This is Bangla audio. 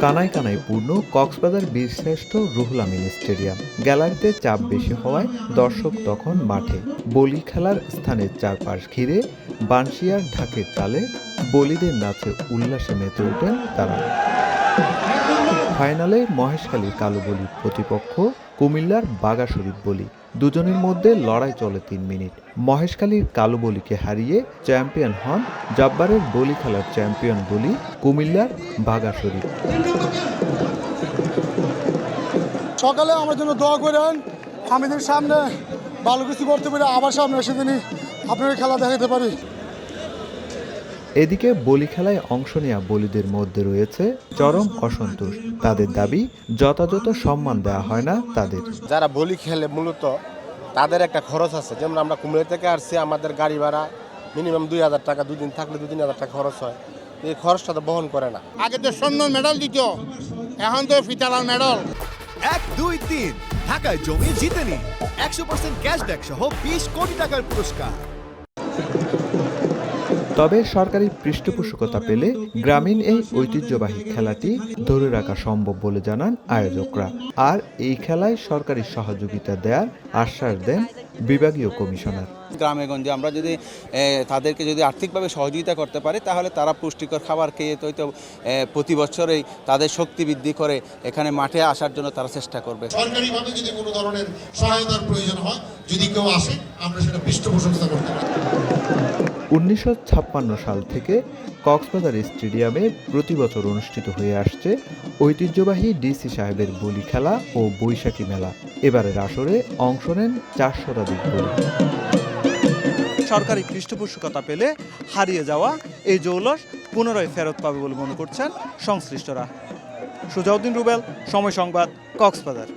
কানায় কানায় পূর্ণ কক্সবাজার বীরশ্রেষ্ঠ রুহুল আমিন স্টেডিয়াম। গ্যালারিতে চাপ বেশি হওয়ায় দর্শক তখন মাঠে। বলি খেলার স্থানের চারপাশ ঘিরে বানশিয়ার ঢাকের তালে বলিদের নাচে উল্লাসে মেতে ওঠেন তারা। ফাইনালে মহেশখালীর কালো বলির প্রতিপক্ষ কুমিল্লার বাঘা শরীফ বলি। দুজনের মধ্যে লড়াই চলে ৩ মিনিট। মহেশখালীর কালো বলিকে হারিয়ে চ্যাম্পিয়ন হন জাব্বারের বলি খেলার চ্যাম্পিয়ন বলি কুমিল্লার বাঘা শরীফ। সকালে আমার জন্য দোয়া করেন, আমাদের সামনে ভালো কিছু করতে পারি, আবার সামনে এসে দিনই আপনার খেলা দেখাতে পারি। এদিকে বলি খেলায় অংশ নেওয়া বলিদের মধ্যে রয়েছে চরম অসন্তোষ। তাদের দাবি, যথাযথ সম্মান দেওয়া হয় না তাদের। যারা বলি খেলে মূলত তাদের একটা খরচ আছে। যেমন আমরা কুমিল্লা থেকে আসছি, আমাদের গাড়ি ভাড়া মিনিমাম ২,০০০ টাকা, ২ দিন থাকলে ২-৩,০০০ টাকা খরচ হয়। এই খরচটা তো বহন করে না। আগে তো স্বর্ণ মেডেল দিত, এখন তো ফিতালার মেডেল। ১, ২, ৩ ঢাকায় জমি জিতে নিন ১০০% ক্যাশব্যাক সহ ২০ কোটি টাকার পুরস্কার। তবে সরকারি পৃষ্ঠপোষকতা পেলে গ্রামীণ এই ঐতিহ্যবাহী খেলাটি ধরে রাখা সম্ভব বলে জানান আয়োজকরা। আর এই খেলায় সরকারি সহযোগিতা দেওয়ার আশ্বাস দেন বিভাগীয় কমিশনার। গ্রামে গঞ্জে আমরা যদি তাদেরকে যদি আর্থিকভাবে সহযোগিতা করতে পারি, তাহলে তারা পুষ্টিকর খাবার খেয়ে তো প্রতি বছরেই তাদের শক্তি বৃদ্ধি করে এখানে মাঠে আসার জন্য তারা চেষ্টা করবে। সরকারিভাবে যদি কোনো ধরনের সহায়তার প্রয়োজন হয়, যদি কেউ আসে, আমরা সেটা পৃষ্ঠপোষকতা করতে পারি। ১৯৫৬ সাল থেকে কক্সবাজার স্টেডিয়ামে প্রতি বছর অনুষ্ঠিত হয়ে আসছে ঐতিহ্যবাহী ডিসি সাহেবের বলি খেলা ও বৈশাখী মেলা। এবারের আসরে অংশ নেন ৪ শতাধিক বলি। সরকারি পৃষ্ঠপোষকতা পেলে হারিয়ে যাওয়া এই জৌলস পুনরায় ফেরত পাবে বলে মনে করছেন সংশ্লিষ্টরা। সুজাউদ্দিন রুবেল, সময় সংবাদ, কক্সবাজার।